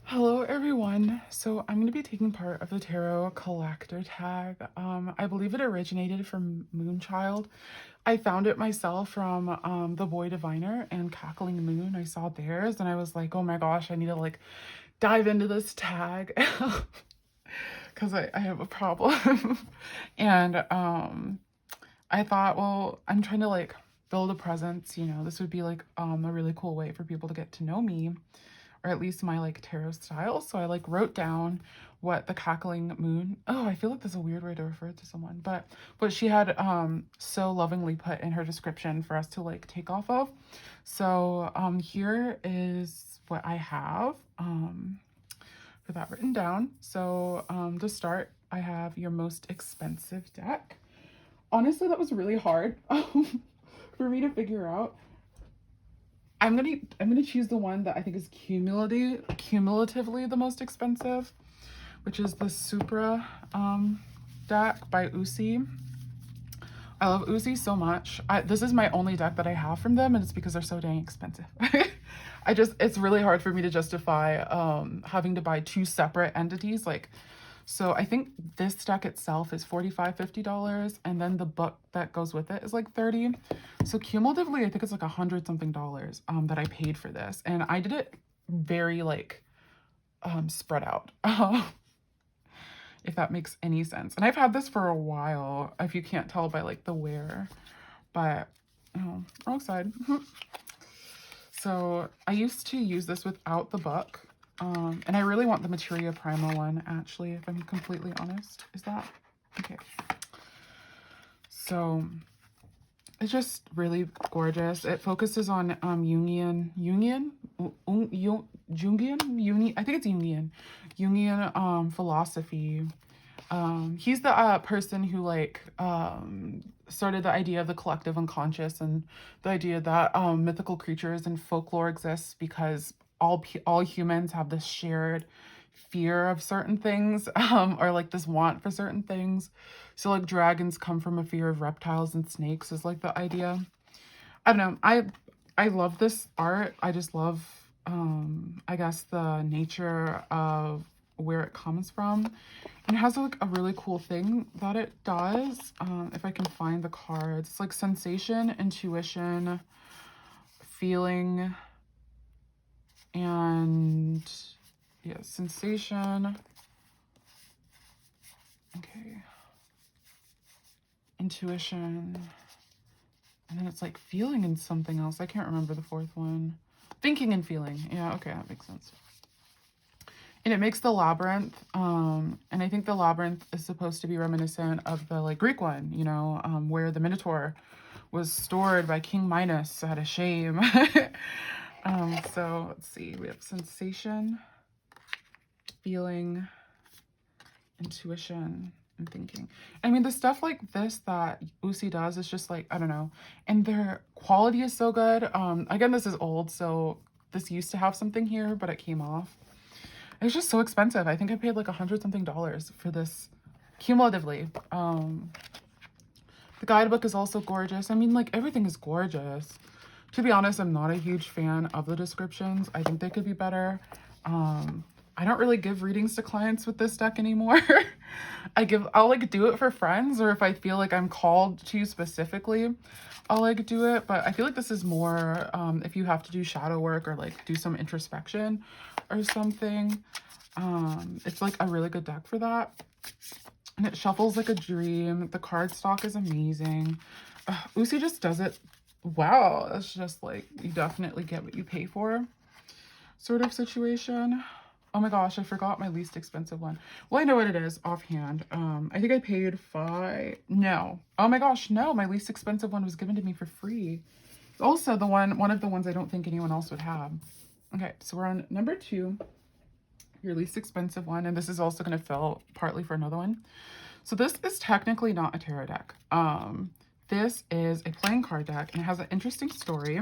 Hello everyone. So I'm going to be taking part of the tarot collector tag. I believe it originated from Moonchild. I found it myself from TheBoyDiviner and TheCacklingMoon. I saw theirs and I was like, oh my gosh, I need to like dive into this tag because I have a problem. And I thought, well, I'm trying to like build a presence, you know, this would be like a really cool way for people to get to know me, or at least my like tarot style. So I like wrote down what the cackling moon, oh, I feel like that's a weird way to refer to someone, but what she had so lovingly put in her description for us to like take off of. So here is what I have for that written down. So to start, I have your most expensive deck. Honestly, that was really hard for me to figure out. I'm gonna choose the one that I think is cumulatively the most expensive, which is the Supra deck by Uzi. I love Uzi so much. This is my only deck that I have from them, and it's because they're so dang expensive. It's really hard for me to justify having to buy two separate entities. So I think this deck itself is $45, $50, and then the book that goes with it is like $30. So cumulatively, I think it's like $100 something that I paid for this, and I did it very like spread out. If that makes any sense. And I've had this for a while, if you can't tell by like the wear, but oh, wrong side. So I used to use this without the book. And I really want the Materia Prima one, actually, if I'm completely honest. Is that? Okay. So it's just really gorgeous. It focuses on Jungian, I think it's Jungian philosophy. He's the person who like started the idea of the collective unconscious, and the idea that mythical creatures and folklore exists because all humans have this shared fear of certain things, or like this want for certain things. So like dragons come from a fear of reptiles, and snakes is like the idea. I don't know. I love this art. I just love I guess the nature of where it comes from. And it has like a really cool thing that it does. If I can find the cards, it's like sensation, intuition, feeling, and yeah, sensation. Okay. Intuition. And then it's like feeling and something else. I can't remember the fourth one. Thinking and feeling. Yeah, okay, that makes sense. And it makes the labyrinth. And I think the labyrinth is supposed to be reminiscent of the like Greek one, you know, where the Minotaur was stored by King Minos out of shame. So let's see. We have sensation, feeling, intuition, and thinking. I mean, the stuff like this that Uzi does is just like, I don't know. And their quality is so good. Again, this is old, so this used to have something here, but it came off. It's just so expensive. I think I paid like $100 something for this cumulatively. The guidebook is also gorgeous. I mean, like everything is gorgeous. To be honest, I'm not a huge fan of the descriptions. I think they could be better. I don't really give readings to clients with this deck anymore. I'll like do it for friends, or if I feel like I'm called to specifically, I'll like do it. But I feel like this is more if you have to do shadow work or like do some introspection or something. It's like a really good deck for that. And it shuffles like a dream. The card stock is amazing. Uzi just does it. Wow, it's just like you definitely get what you pay for sort of situation. Oh my gosh, I forgot my least expensive one. Well, I know what it is offhand. I think I paid no. Oh my gosh, no, my least expensive one was given to me for free. Also one of the ones I don't think anyone else would have. Okay, so we're on number 2, your least expensive one, and this is also going to fill partly for another one. So this is technically not a tarot deck. This is a playing card deck, and it has an interesting story.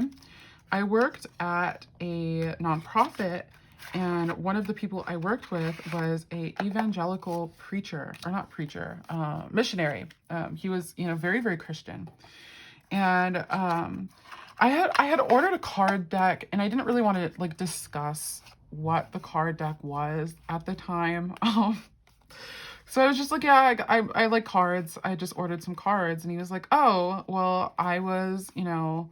I worked at a nonprofit, and one of the people I worked with was a evangelical preacher, or not preacher, missionary. He was, you know, very, very Christian. And I had ordered a card deck, and I didn't really want to like discuss what the card deck was at the time. So I was just like, yeah, I like cards. I just ordered some cards. And he was like, oh, well, I was, you know,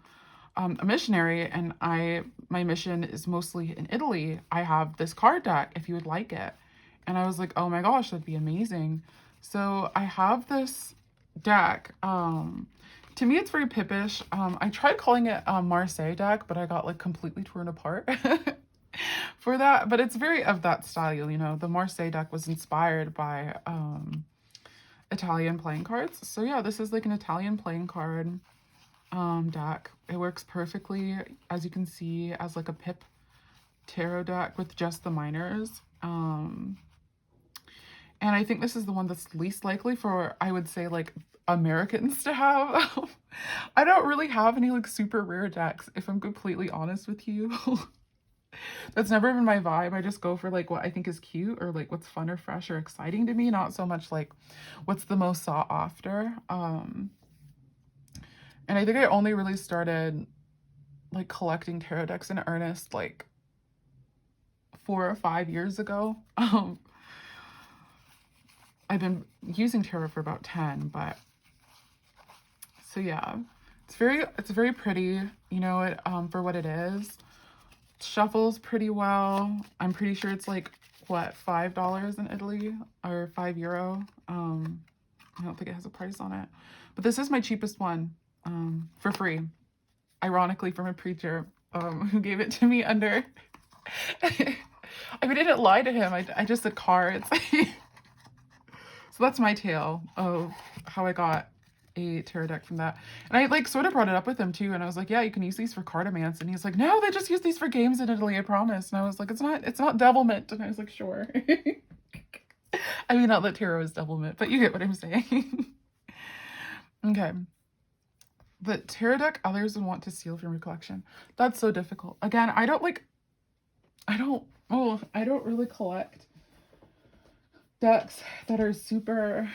a missionary, and my mission is mostly in Italy. I have this card deck if you would like it. And I was like, oh my gosh, that'd be amazing. So I have this deck. To me, it's very pippish. I tried calling it a Marseille deck, but I got like completely torn apart for that. But it's very of that style, you know. The Marseille deck was inspired by Italian playing cards. So yeah, this is like an Italian playing card deck. It works perfectly, as you can see, as like a pip tarot deck with just the minors. And I think this is the one that's least likely for, I would say, like Americans to have. I don't really have any like super rare decks, if I'm completely honest with you. That's never been my vibe. I just go for like what I think is cute, or like what's fun or fresh or exciting to me, not so much like what's the most sought after. And I think I only really started like collecting tarot decks in earnest like 4 or 5 years ago. I've been using tarot for about 10, but so yeah, it's very pretty, you know, it for what it is. It shuffles pretty well. I'm pretty sure it's like what, $5 in Italy or €5. I don't think it has a price on it, but this is my cheapest one for free, ironically, from a preacher who gave it to me under I didn't lie to him. I just said cards. So that's my tale of how I got a tarot deck from that. And I like sort of brought it up with him too. And I was like, yeah, you can use these for cardamance. And he's like, no, they just use these for games in Italy, I promise. And I was like, it's not devilment. And I was like, sure. I mean, not that tarot is devilment, but you get what I'm saying. Okay. The tarot deck others would want to steal from your collection. That's so difficult. Again, I don't really collect decks that are super.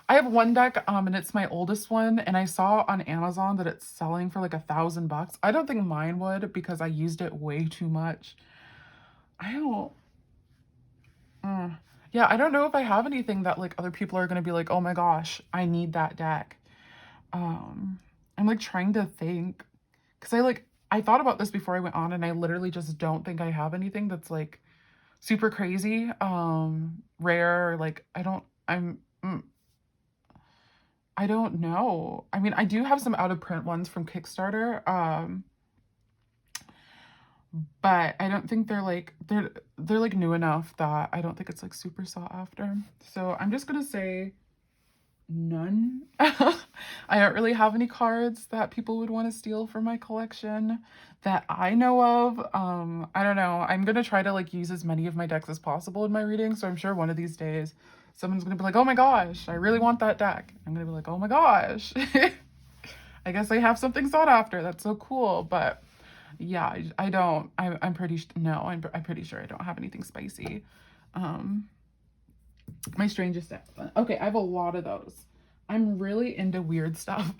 I have one deck, and it's my oldest one, and I saw on Amazon that it's selling for like $1,000. I don't think mine would, because I used it way too much. I don't. Yeah, I don't know if I have anything that like other people are gonna be like, oh my gosh, I need that deck. I'm like trying to think, because I thought about this before I went on, and I literally just don't think I have anything that's like super crazy, rare, or like I don't know. I mean, I do have some out of print ones from Kickstarter, but I don't think they're like new enough that I don't think it's like super sought after. So I'm just gonna say none. I don't really have any cards that people would want to steal from my collection that I know of. I don't know. I'm gonna try to like use as many of my decks as possible in my reading, so I'm sure one of these days someone's gonna be like, oh my gosh, I really want that deck. I'm gonna be like, oh my gosh. I guess I have something sought after. That's so cool. But yeah, I don't. I'm pretty sure I don't have anything spicy. My strangest deck. Okay, I have a lot of those. I'm really into weird stuff.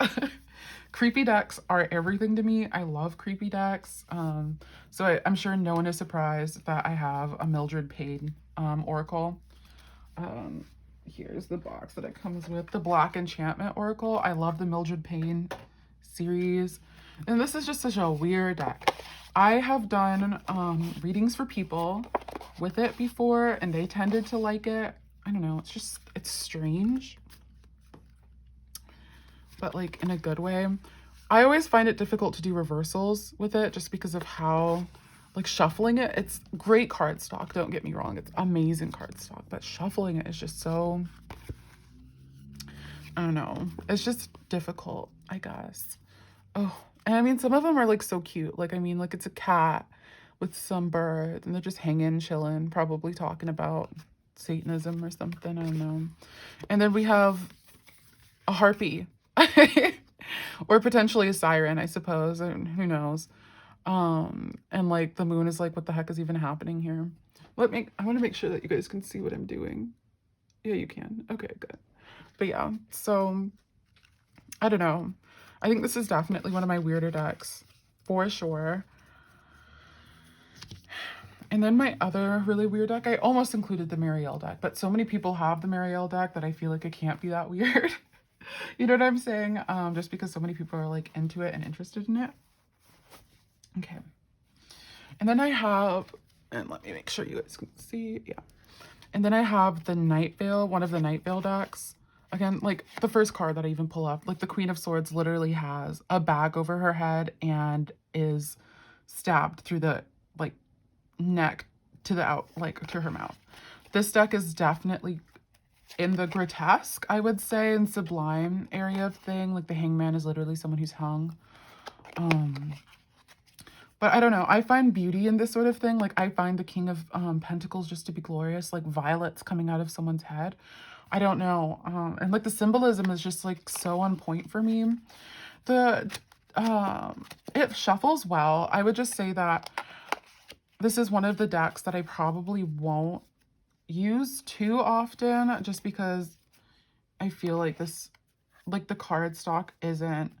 Creepy decks are everything to me. I love creepy decks. So I'm sure no one is surprised that I have a Mildred Pagan Oracle. Here's the box that it comes with. The Black Enchantment Oracle. I love the Mildred Pagan series. And this is just such a weird deck. I have done readings for people with it before, and they tended to like it. I don't know, it's strange, but like in a good way. I always find it difficult to do reversals with it just because of how, like, shuffling it, it's great cardstock, don't get me wrong, it's amazing cardstock, but shuffling it is just so, I don't know, it's just difficult, I guess. Oh, and I mean, some of them are like so cute. Like, I mean, like it's a cat with some birds and they're just hanging, chilling, probably talking about Satanism or something, I don't know. And then we have a harpy or potentially a siren, I suppose, and who knows. And like the moon is like, what the heck is even happening here? I want to make sure that you guys can see what I'm doing. Yeah, you can. Okay, good. But yeah, so I don't know. I think this is definitely one of my weirder decks, for sure. And then my other really weird deck, I almost included the Marielle deck, but so many people have the Marielle deck that I feel like it can't be that weird. You know what I'm saying? Just because so many people are like into it and interested in it. Okay. And then I have, and let me make sure you guys can see, yeah. And then I have the Night Vale, one of the Night Vale decks. Again, like the first card that I even pull up, like the Queen of Swords literally has a bag over her head and is stabbed through the like neck to the out, like to her mouth. This deck is definitely in the grotesque, I would say, and sublime area of thing. Like the Hangman is literally someone who's hung. But I don't know. I find beauty in this sort of thing. Like I find the King of Pentacles just to be glorious, like violets coming out of someone's head. I don't know. And like the symbolism is just like so on point for me. It shuffles well. I would just say that this is one of the decks that I probably won't use too often, just because I feel like this, like the card stock isn't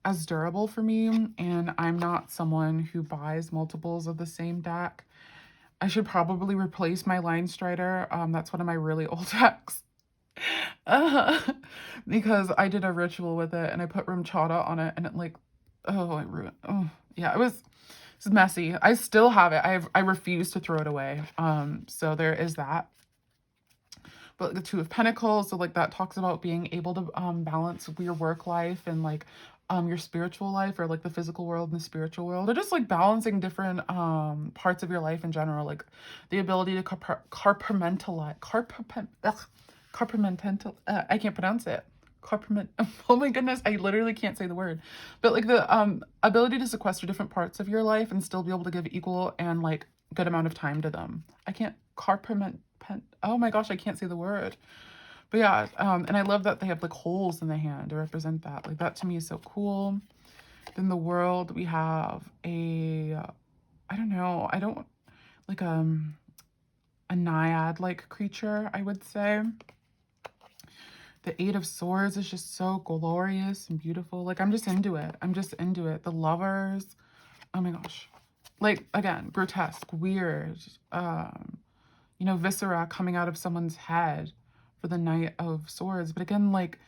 as durable for me, and I'm not someone who buys multiples of the same deck. I should probably replace my Line Strider. That's one of my really old decks. Because I did a ritual with it and I put Rumchata on it and it like, oh, I ruined, oh, yeah, it's messy. I still have it. I refuse to throw it away. So there is that. But the Two of Pentacles, so like that talks about being able to balance your work life and like your spiritual life, or like the physical world and the spiritual world, or just like balancing different parts of your life in general, like the ability to compartmentalize, I can't pronounce it. Oh my goodness, I literally can't say the word. But like the ability to sequester different parts of your life and still be able to give equal and like good amount of time to them. I can't oh my gosh, I can't say the word. But yeah, and I love that they have like holes in the hand to represent that. Like that to me is so cool. Then the World, we have a, I don't know, like a naiad like creature, I would say. The Eight of Swords is just so glorious and beautiful. Like I'm just into it. I'm just into it. The Lovers, oh my gosh. Like again, grotesque, weird, you know, viscera coming out of someone's head for the Knight of Swords. But again, like,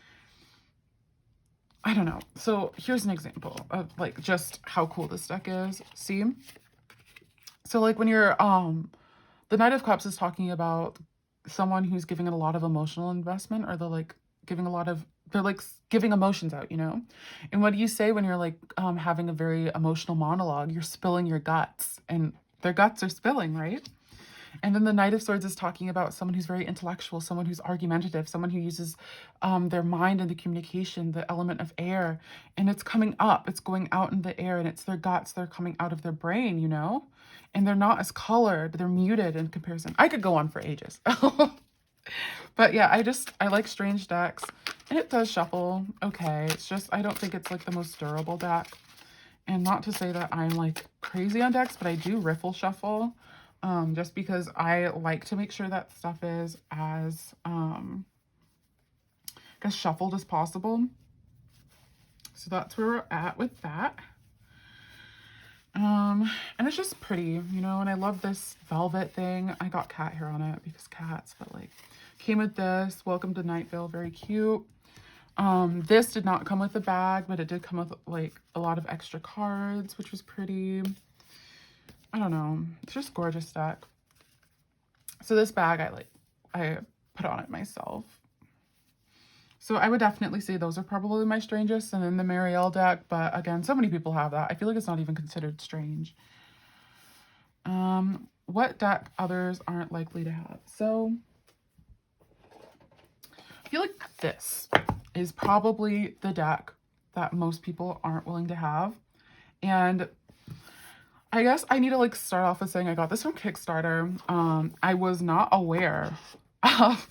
I don't know. So here's an example of like just how cool this deck is. See? So like when you're, the Knight of Cups is talking about someone who's giving it a lot of emotional investment, or they're like giving a lot of, they're like giving emotions out, you know? And what do you say when you're like having a very emotional monologue? You're spilling your guts, and their guts are spilling, right? And then the Knight of Swords is talking about someone who's very intellectual, someone who's argumentative, someone who uses their mind in the communication, the element of air, and it's coming up, it's going out in the air, and it's their guts, they're coming out of their brain, you know? And they're not as colored, they're muted in comparison. I could go on for ages. But yeah, I like strange decks, and it does shuffle okay. It's just, I don't think it's like the most durable deck. And not to say that I'm like crazy on decks, but I do riffle shuffle. Just because I like to make sure that stuff is as shuffled as possible. So that's where we're at with that. And it's just pretty, you know, and I love this velvet thing. I got cat hair on it because cats, but like came with this. Welcome to Night Vale, very cute. This did not come with a bag, but it did come with like a lot of extra cards, which was pretty. I don't know, it's just gorgeous deck. So this bag, I put on it myself. So I would definitely say those are probably my strangest. And then the Marielle deck, but again, so many people have that. I feel like it's not even considered strange. What deck others aren't likely to have? So I feel like this is probably the deck that most people aren't willing to have. And I guess I need to like start off with saying I got this from Kickstarter. I was not aware of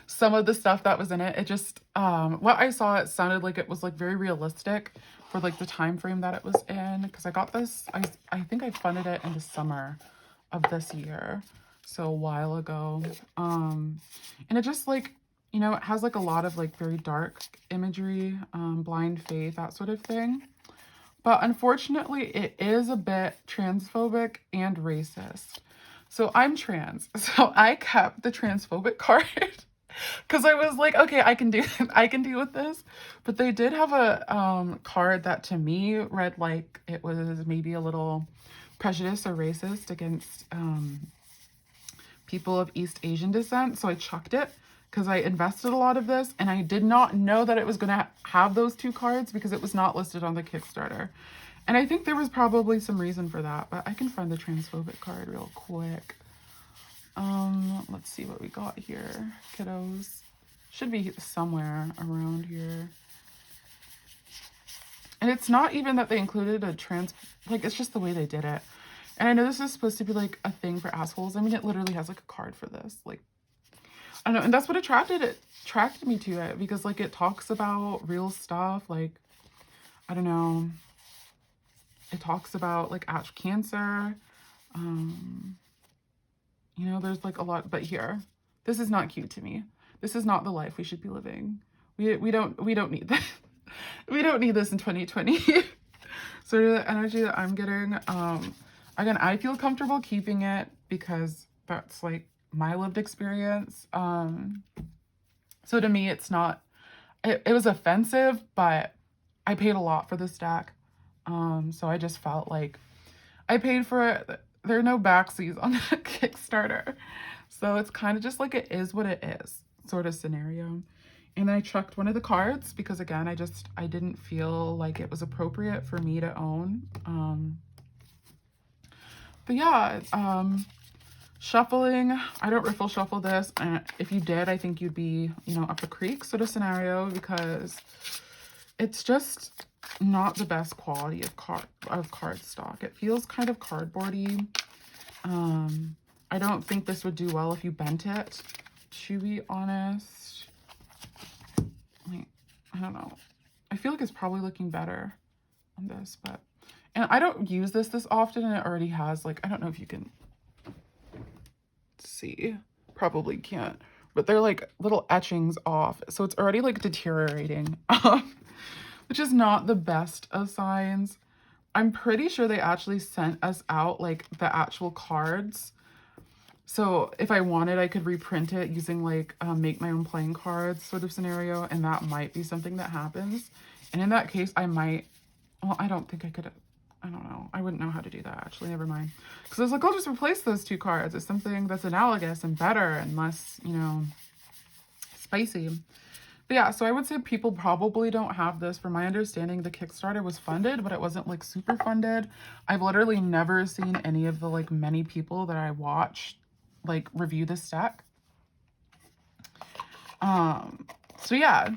some of the stuff that was in it. It just, what I saw, it sounded like it was like very realistic for like the time frame that it was in. Because I got this, I think I funded it in the summer of this year, so a while ago. And it just like, You know, it has like a lot of like very dark imagery, blind faith, that sort of thing. But unfortunately, it is a bit transphobic and racist. So I'm trans, so I kept the transphobic card because I was like, okay, I can deal with this. But they did have a card that to me read like it was maybe a little prejudiced or racist against people of East Asian descent. So I chucked it because I invested a lot of this and I did not know that it was going to have those two cards because it was not listed on the Kickstarter. And I think there was probably some reason for that, but I can find the transphobic card real quick. Let's see what we got here, kiddos. Should be somewhere around here. And it's not even that they included a like, it's just the way they did it. And I know this is supposed to be like a thing for assholes. I mean, it literally has like a card for this. Like, I don't know. And that's what attracted me to it, because like it talks about real stuff. Like, I don't know. It talks about like cancer. You know, there's like a lot, but here, this is not cute to me. This is not the life we should be living. We don't need this. We don't need this in 2020. So the energy that I'm getting, again, I feel comfortable keeping it because that's like my lived experience. So to me, it's not, it was offensive, but I paid a lot for this deck. So I just felt like I paid for it. There are no backsies on the Kickstarter. So it's kind of just like it is what it is sort of scenario. And then I chucked one of the cards because again, I didn't feel like it was appropriate for me to own. But yeah, shuffling, I don't riffle shuffle this. And if you did, I think you'd be, you know, up the creek sort of scenario, because it's just not the best quality of card stock. It feels kind of cardboardy. I don't think this would do well if you bent it, to be honest. Like, I don't know. I feel like it's probably looking better on this, but, and I don't use this often, and it already has like, I don't know if you can see, probably can't, but they're like little etchings off, so it's already like deteriorating. Which is not the best of signs. I'm pretty sure they actually sent us out like the actual cards. So if I wanted, I could reprint it using like make my own playing cards sort of scenario. And that might be something that happens. And in that case, I might, well, I don't think I could, I don't know. I wouldn't know how to do that actually, never mind. Because I was like, I'll just replace those two cards. It's something that's analogous and better and less, you know, spicy. But yeah, so I would say people probably don't have this. From my understanding, the Kickstarter was funded, but it wasn't like super funded. I've literally never seen any of the like many people that I watch like review this deck. So yeah,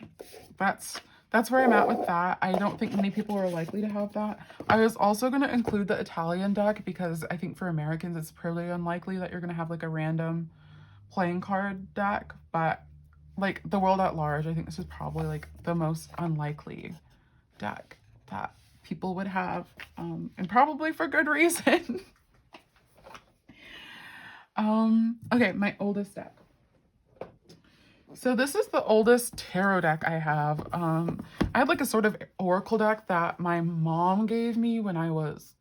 that's where I'm at with that. I don't think many people are likely to have that. I was also going to include the Italian deck because I think for Americans, it's pretty unlikely that you're going to have like a random playing card deck, but like the world at large, I think this is probably like the most unlikely deck that people would have, and probably for good reason. Okay, my oldest deck. So this is the oldest tarot deck I have. I had like a sort of oracle deck that my mom gave me when I was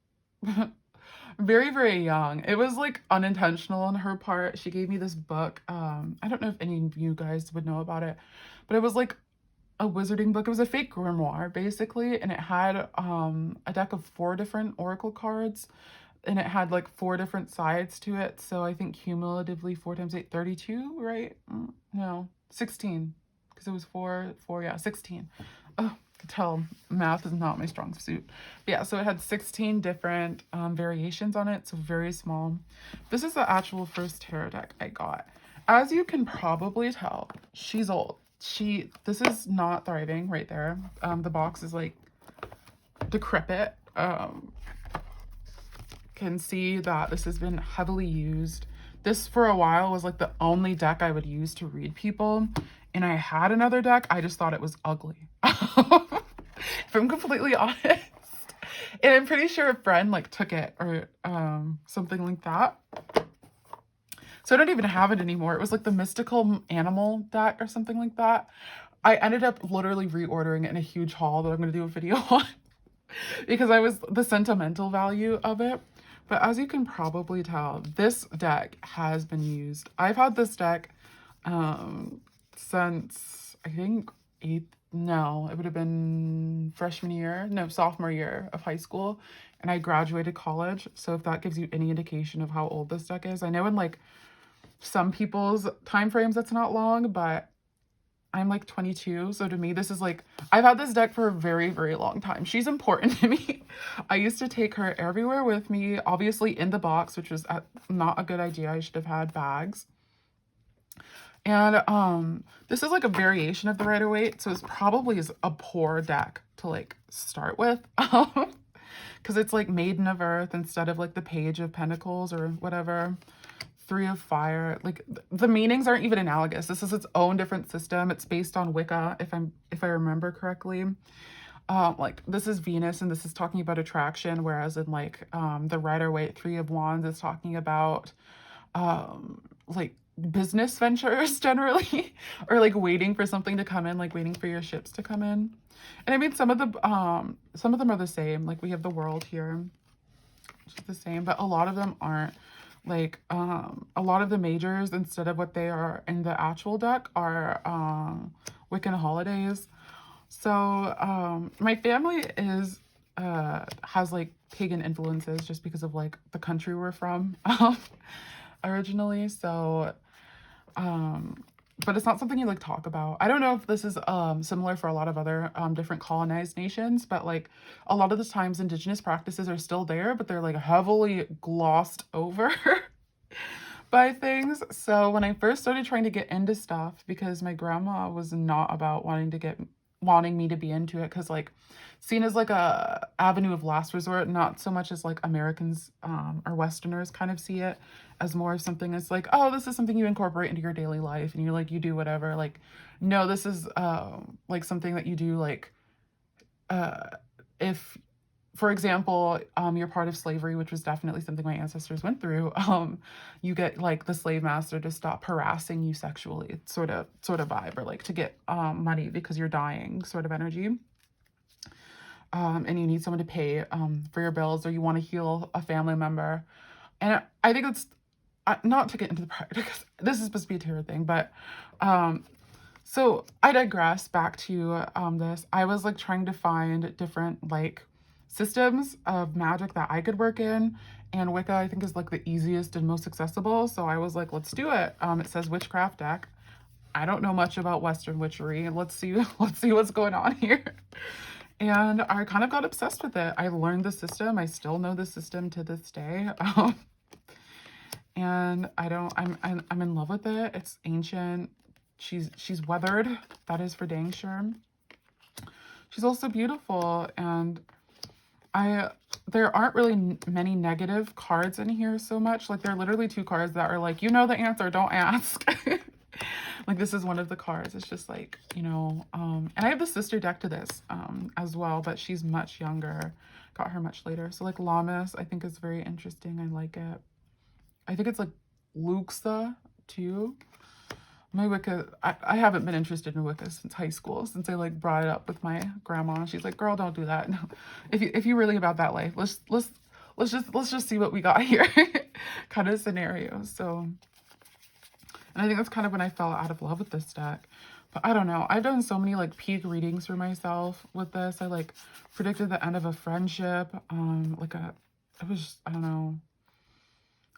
very, very young. It was like unintentional on her part. She gave me this book. I don't know if any of you guys would know about it, but it was like a wizarding book. It was a fake grimoire basically, and it had a deck of 4 different oracle cards, and it had like 4 different sides to it. So I think cumulatively 4 times 8, 32, right? No, 16, because it was 4, yeah, 16. Oh, could tell math is not my strong suit. But yeah, so it had 16 different variations on it, so very small. This is the actual first tarot deck I got. As you can probably tell, she's old. This is not thriving right there. The box is like decrepit. Can see that this has been heavily used. This for a while was like the only deck I would use to read people, and I had another deck. I just thought it was ugly. If I'm completely honest. And I'm pretty sure a friend like took it or something like that. So I don't even have it anymore. It was like the mystical animal deck or something like that. I ended up literally reordering it in a huge haul that I'm going to do a video on because I was the sentimental value of it. But as you can probably tell, this deck has been used. I've had this deck since I think it would have been sophomore year of high school, and I graduated college. So if that gives you any indication of how old this deck is, I know in like some people's time frames that's not long, but I'm like 22, so to me this is like, I've had this deck for a very, very long time. She's important to me. I used to take her everywhere with me, obviously in the box, which was not a good idea. I should have had bags. And this is like a variation of the Rider-Waite, so it's probably is a poor deck to like start with. Because it's like Maiden of Earth instead of like the Page of Pentacles or whatever. Three of Fire. Like the meanings aren't even analogous. This is its own different system. It's based on Wicca, if I remember correctly. Like this is Venus and this is talking about attraction, whereas in like the Rider-Waite Three of Wands is talking about like business ventures generally, or like waiting for something to come in, like waiting for your ships to come in. And I mean some of them are the same. Like we have the World here, which is the same, but a lot of them aren't. Like a lot of the majors, instead of what they are in the actual deck, are Wiccan holidays. So my family has like pagan influences just because of like the country we're from originally. So but it's not something you like talk about. I don't know if this is similar for a lot of other different colonized nations, but like a lot of the times indigenous practices are still there, but they're like heavily glossed over by things. So when I first started trying to get into stuff, because my grandma was not about wanting me to be into it, because like seen as like a avenue of last resort, not so much as like Americans or Westerners kind of see it, as more of something that's like, oh, this is something you incorporate into your daily life and you're like, you do whatever. Like, no, this is like something that you do like if, for example, you're part of slavery, which was definitely something my ancestors went through. You get like the slave master to stop harassing you sexually, sort of vibe, or like to get money because you're dying, sort of energy. And you need someone to pay for your bills, or you want to heal a family member. And I think it's not to get into the part, because this is supposed to be a tarot thing, but so I digress back to this. I was like trying to find different like systems of magic that I could work in, and Wicca I think is like the easiest and most accessible. So I was like, let's do it. It says witchcraft deck. I don't know much about Western witchery. Let's see what's going on here. And I kind of got obsessed with it. I learned the system. I still know the system to this day. And I'm in love with it. It's ancient. She's weathered. That is for dang sure. She's also beautiful, and there aren't really many negative cards in here so much. Like there are literally two cards that are like, you know the answer, don't ask. Like this is one of the cards. It's just like, you know, and I have the sister deck to this as well, but she's much younger. Got her much later. So like Lammas I think is very interesting. I like it. I think it's like Luxa too. My Wicca, I haven't been interested in Wicca since high school, since I like brought it up with my grandma. She's like, girl, don't do that. No. If you're really about that life, let's just see what we got here kind of scenario. So, and I think that's kind of when I fell out of love with this deck. But I don't know. I've done so many like peak readings for myself with this. I like predicted the end of a friendship. It was just, I don't know.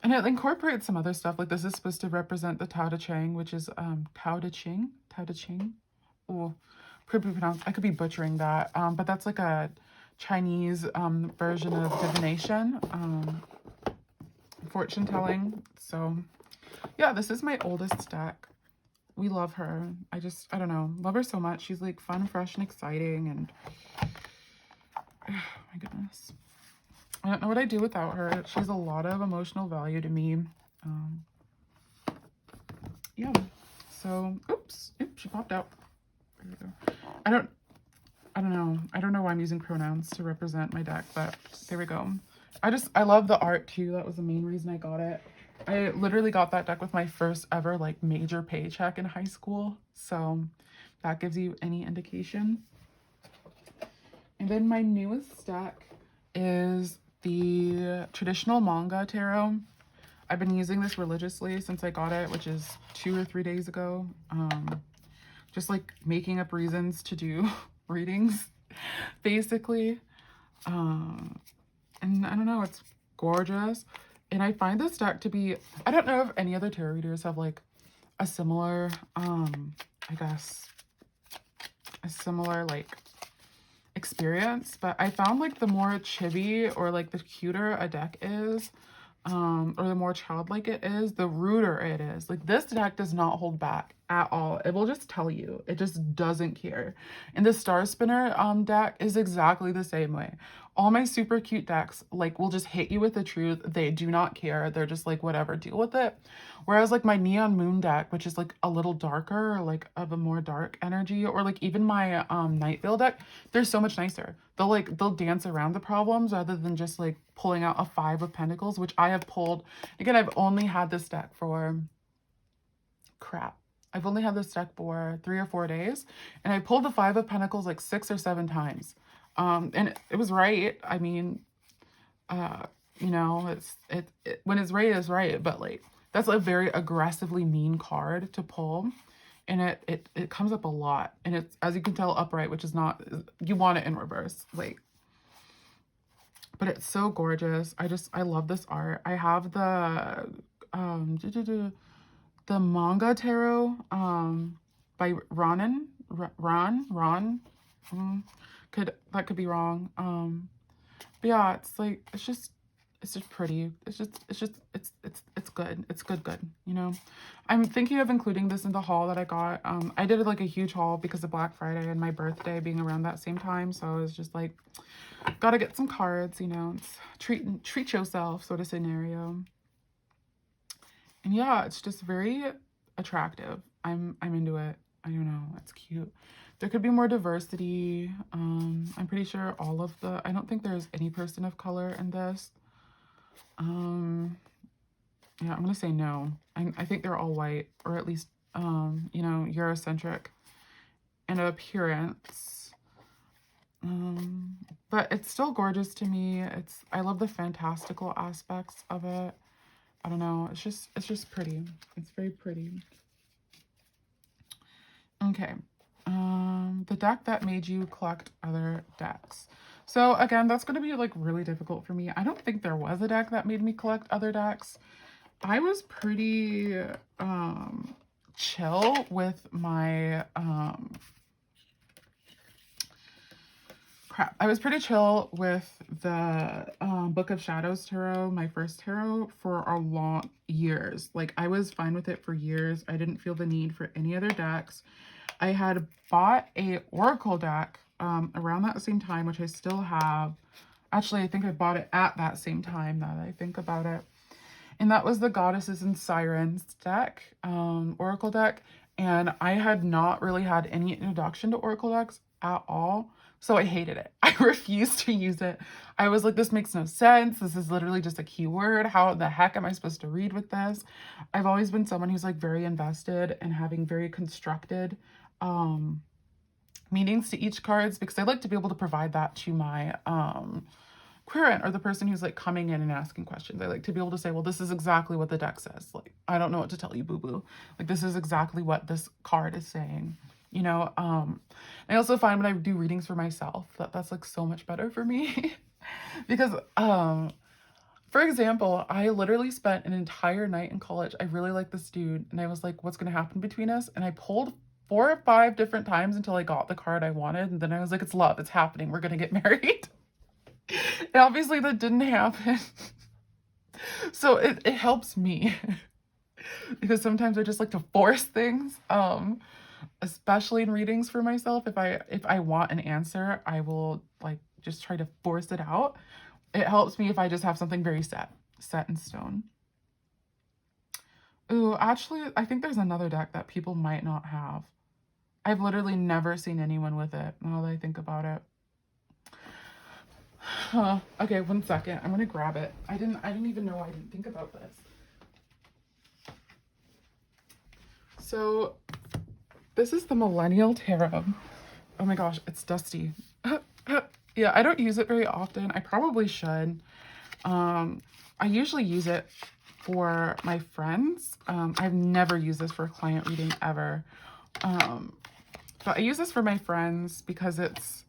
And it incorporates some other stuff. Like this is supposed to represent the Tao Te Ching, which is Tao Te Ching. Oh, could be pronounced. I could be butchering that. But that's like a Chinese version of divination, fortune telling. So yeah, this is my oldest deck. We love her. I don't know, love her so much. She's like fun, fresh, and exciting, and oh my goodness. I don't know what I'd do without her. She's a lot of emotional value to me. Yeah. So, oops, she popped out. There we go. I don't know. I don't know why I'm using pronouns to represent my deck, but there we go. I love the art too. That was the main reason I got it. I literally got that deck with my first ever like major paycheck in high school. So that gives you any indication. And then my newest deck is the traditional manga tarot. I've been using this religiously since I got it, which is 2 or 3 days ago. Just like making up reasons to do readings, basically. And I don't know, it's gorgeous. And I find this deck to be, I don't know if any other tarot readers have like a similar, I guess, a similar like experience, but I found like the more chibi or like the cuter a deck is, or the more childlike it is, the ruder it is. Like this deck does not hold back at all. It will just tell you. It just doesn't care. And the Star Spinner deck is exactly the same way. All my super cute decks like will just hit you with the truth. They do not care. They're just like, whatever, deal with it. Whereas like my Neon Moon deck, which is like a little darker, or like of a more dark energy, or like even my Night Veil deck, they're so much nicer. They'll dance around the problems rather than just like pulling out a 5 of Pentacles, which I have pulled. Again, I've only had this deck for I've only had this deck for 3 or 4 days, and I pulled the 5 of Pentacles like 6 or 7 times. And it was right. I mean, you know, when it's right, it's right, but like that's a very aggressively mean card to pull, and it comes up a lot, and it's, as you can tell, upright, which is not, you want it in reverse, like, but it's so gorgeous. I love this art. I have the the Manga tarot by Ron. That could be wrong. But yeah, it's like it's just pretty. It's good. It's good, you know. I'm thinking of including this in the haul that I got. I did like a huge haul because of Black Friday and my birthday being around that same time, so I was just like, gotta get some cards, you know. It's treat yourself sort of scenario. And yeah, it's just very attractive. I'm into it. I don't know, it's cute. There could be more diversity. I'm pretty sure all of the, I don't think there's any person of color in this. Yeah, I'm gonna say no. I think they're all white, or at least you know, Eurocentric in appearance. But it's still gorgeous to me. I love the fantastical aspects of it. I don't know, it's just pretty. It's very pretty. Okay. The deck that made you collect other decks. So again, that's going to be like really difficult for me. I don't think there was a deck that made me collect other decks. I was pretty chill with my I was pretty chill with the Book of Shadows tarot, my first tarot, for a long years. Like I was fine with it for years. I didn't feel the need for any other decks. I had bought a Oracle deck around that same time, which I still have. Actually, I think I bought it at that same time, now that I think about it. And that was the Goddesses and Sirens deck, Oracle deck. And I had not really had any introduction to Oracle decks at all. So I hated it. I refused to use it. I was like, this makes no sense. This is literally just a keyword. How the heck am I supposed to read with this? I've always been someone who's like very invested and having very constructed meanings to each cards, because I like to be able to provide that to my querent, or the person who's like coming in and asking questions. I like to be able to say, well, this is exactly what the deck says. Like, I don't know what to tell you, boo-boo. Like, this is exactly what this card is saying. You know, I also find when I do readings for myself that that's like so much better for me because, for example, I literally spent an entire night in college. I really like this dude, and I was like, what's going to happen between us? And I pulled 4 or 5 different times until I got the card I wanted. And then I was like, it's love. It's happening. We're going to get married. And obviously that didn't happen. So it helps me because sometimes I just like to force things, especially in readings for myself. If I want an answer, I will like just try to force it out. It helps me if I just have something very set in stone. Ooh, actually, I think there's another deck that people might not have. I've literally never seen anyone with it, now that I think about it. Okay, one second. I'm gonna grab it. I didn't even know I didn't think about this. So this is the Millennial Tarot. Oh my gosh, it's dusty. Yeah, I don't use it very often. I probably should. I usually use it for my friends. I've never used this for a client reading ever. But I use this for my friends because it's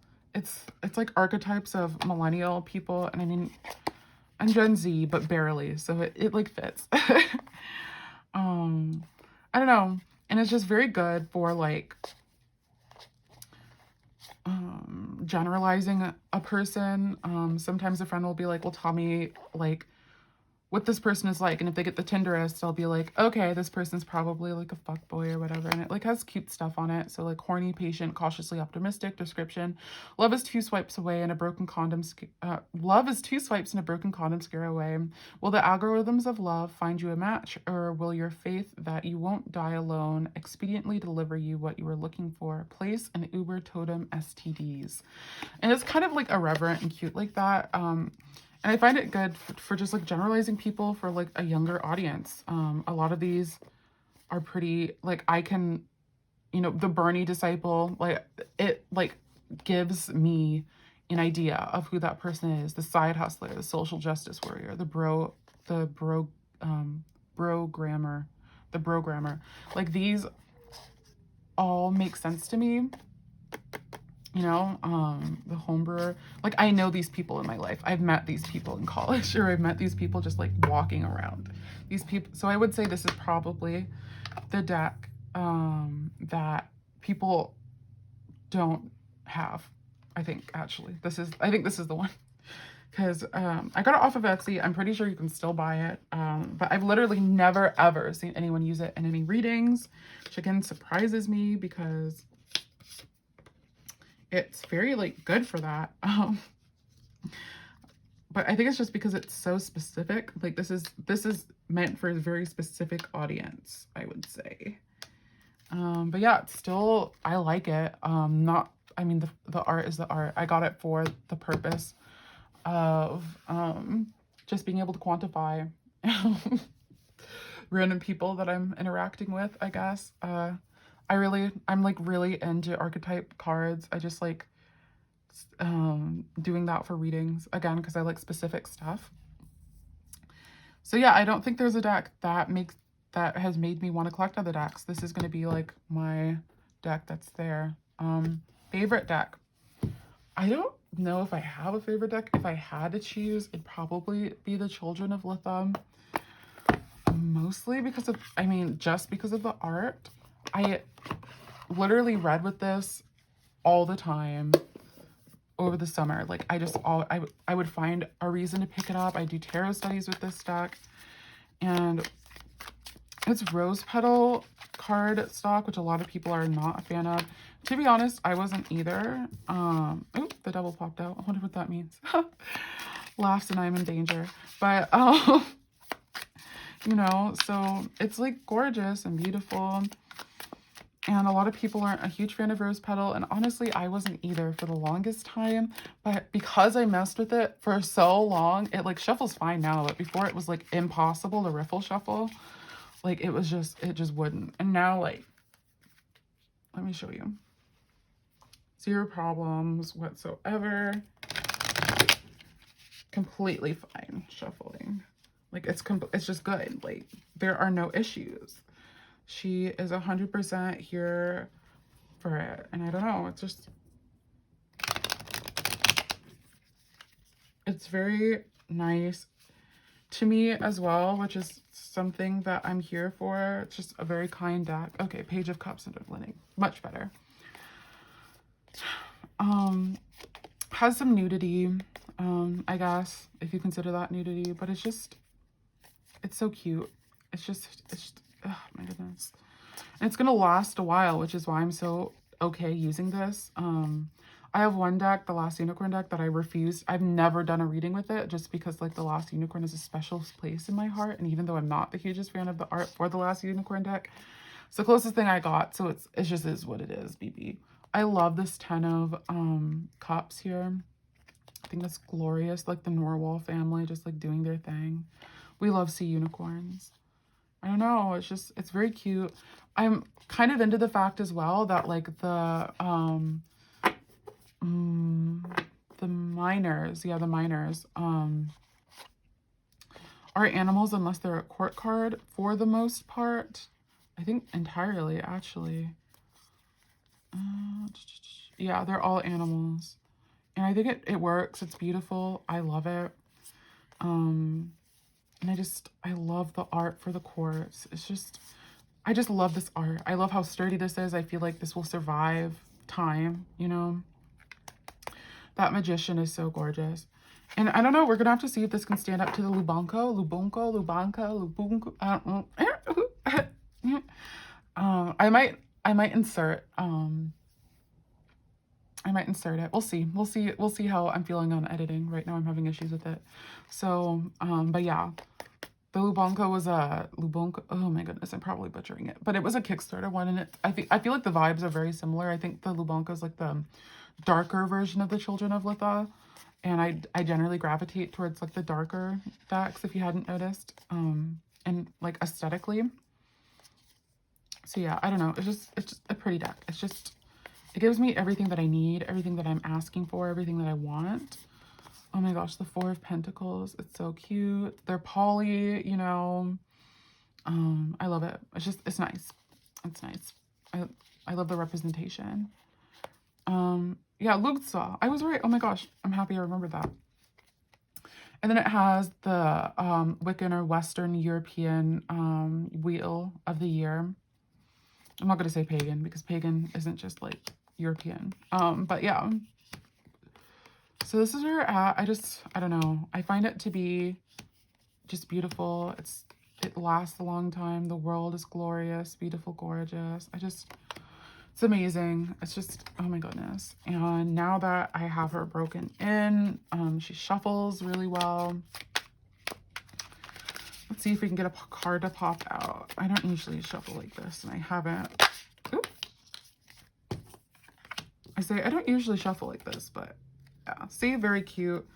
like archetypes of millennial people, and I mean, I'm Gen Z, but barely, so it like fits. I don't know, and it's just very good for like generalizing a person. Sometimes a friend will be like, well, tell me like what this person is like, and if they get the Tinderist, I'll be like, okay, this person's probably like a fuckboy or whatever, and it like has cute stuff on it. So like horny, patient, cautiously optimistic. Description: love is 2 swipes away and a broken condom love is 2 swipes and a broken condom scare away. Will the algorithms of love find you a match, or will your faith that you won't die alone expediently deliver you what you were looking for? Place an Uber totem STDs. And it's kind of like irreverent and cute like that. And I find it good for just like generalizing people for like a younger audience. A lot of these are pretty, like, I can, you know, the Bernie disciple, like it like gives me an idea of who that person is. The side hustler, the social justice warrior, the programmer. Like these all make sense to me. You know, the homebrewer, like I know these people in my life. I've met these people in college, or I've met these people just like walking around. These people, so I would say this is probably the deck that people don't have. I think actually I think this is the one, because I got it off of Etsy. I'm pretty sure you can still buy it, but I've literally never ever seen anyone use it in any readings, which again surprises me because it's very like good for that. But I think it's just because it's so specific. Like this is meant for a very specific audience, I would say. But yeah, it's still, I like it. I mean, the art is the art. I got it for the purpose of just being able to quantify random people that I'm interacting with, I guess. I'm like really into archetype cards. I just like doing that for readings, again, because I like specific stuff. So yeah, I don't think there's a deck that has made me want to collect other decks. This is going to be like my deck that's there. Favorite deck. I don't know if I have a favorite deck. If I had to choose, it'd probably be the Children of Lithum. Mostly because of, I mean, just because of the art. I literally read with this all the time over the summer. Like I would find a reason to pick it up. I do tarot studies with this deck, and it's rose petal card stock, which a lot of people are not a fan of. To be honest, I wasn't either. Oh, the double popped out. I wonder what that means. Laughs and I'm in danger. But you know, so it's like gorgeous and beautiful. And a lot of people aren't a huge fan of rose petal, and honestly, I wasn't either for the longest time. But because I messed with it for so long, it like shuffles fine now. But before, it was like impossible to riffle shuffle. Like it just wouldn't. And now, like, let me show you. 0 problems whatsoever. Completely fine shuffling. Like it's just good. Like there are no issues. She is 100% here for it. And I don't know, it's very nice to me as well, which is something that I'm here for. It's just a very kind deck. Okay, Page of Cups and Winning. Much better. Has some nudity, I guess, if you consider that nudity, but it's so cute. It's just, oh my goodness. And it's gonna last a while, which is why I'm so okay using this. I have one deck, the Last Unicorn deck, that I refused. I've never done a reading with it just because like the Last Unicorn is a special place in my heart. And even though I'm not the hugest fan of the art for the Last Unicorn deck, it's the closest thing I got. So it just is what it is, BB. I love this 10 of Cups here. I think that's glorious. Like the Norwal family just like doing their thing. We love sea unicorns. I don't know. It's just, it's very cute. I'm kind of into the fact as well that like the minors, yeah, the minors, are animals unless they're a court card for the most part. I think entirely, actually. Yeah, they're all animals. And I think it works. It's beautiful. I love it. And I love the art for the courts. It's just, I just love this art. I love how sturdy this is. I feel like this will survive time, you know? That magician is so gorgeous. And I don't know, we're gonna have to see if this can stand up to the Lubunko. I don't know. I might insert it. We'll see. We'll see how I'm feeling on editing. Right now I'm having issues with it. So, but yeah. The Lubunko was a Lubunko. Oh my goodness, I'm probably butchering it. But it was a Kickstarter one, and I feel like the vibes are very similar. I think the Lubunko is like the darker version of the Children of Litha. And I generally gravitate towards like the darker decks, if you hadn't noticed. And like aesthetically. So yeah, I don't know. It's just a pretty deck. It gives me everything that I need, everything that I'm asking for, everything that I want. Oh my gosh, the Four of Pentacles. It's so cute. They're poly, you know. I love it. It's nice. It's nice. I love the representation. Yeah, Lugsa. I was right. Oh my gosh. I'm happy I remembered that. And then it has the Wiccan or Western European Wheel of the Year. I'm not going to say Pagan because Pagan isn't just like European. But yeah. So this is where we're at. I don't know. I find it to be just beautiful. It lasts a long time. The world is glorious, beautiful, gorgeous. It's amazing. It's just, oh my goodness. And now that I have her broken in, she shuffles really well. Let's see if we can get a card to pop out. I don't usually shuffle like this, and I haven't. Oop. I don't usually shuffle like this, but yeah. See, very cute.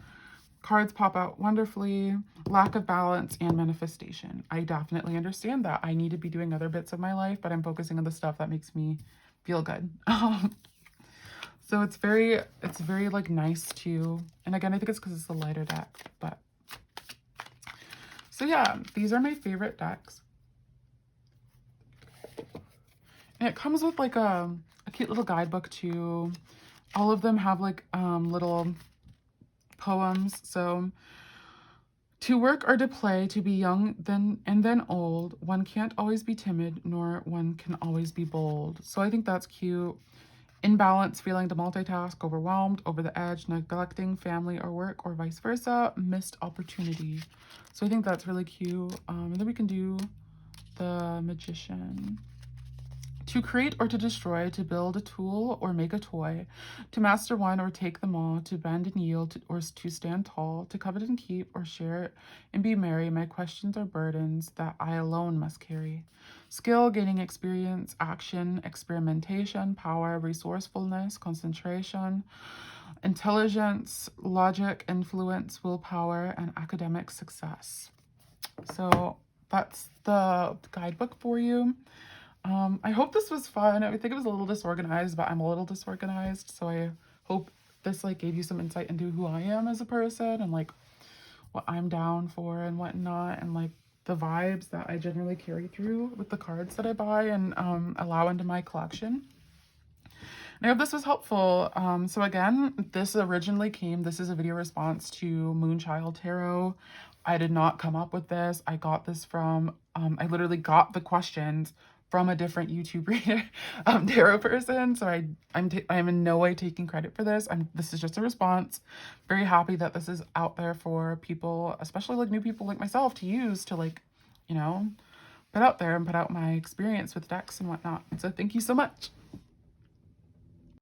Cards pop out wonderfully. Lack of balance and manifestation. I definitely understand that. I need to be doing other bits of my life, but I'm focusing on the stuff that makes me feel good. So it's very like nice too. And again, I think it's because it's a lighter deck, but so yeah, these are my favorite decks. And it comes with like a cute little guidebook too. All of them have like little poems. So, to work or to play, to be young and then old, one can't always be timid, nor one can always be bold. So I think that's cute. Imbalance, feeling to multitask, overwhelmed, over the edge, neglecting family or work, or vice versa, missed opportunity. So I think that's really cute. And then we can do the Magician. To create or to destroy, to build a tool or make a toy, to master one or take them all, to bend and yield or to stand tall, to covet and keep or share and be merry, my questions are burdens that I alone must carry. Skill, gaining experience, action, experimentation, power, resourcefulness, concentration, intelligence, logic, influence, willpower, and academic success. So that's the guidebook for you. I hope this was fun. I think it was a little disorganized, but I'm a little disorganized. So I hope this like gave you some insight into who I am as a person and like what I'm down for and whatnot, and like the vibes that I generally carry through with the cards that I buy and allow into my collection. And I hope this was helpful. So again, this is a video response to Moonchild Tarot. I did not come up with this. I got this from, I literally got the questions from a different YouTube reader, tarot person. So I'm in no way taking credit for this. This is just a response. Very happy that this is out there for people, especially like new people like myself, to use to like, you know, put out there and put out my experience with decks and whatnot. So thank you so much.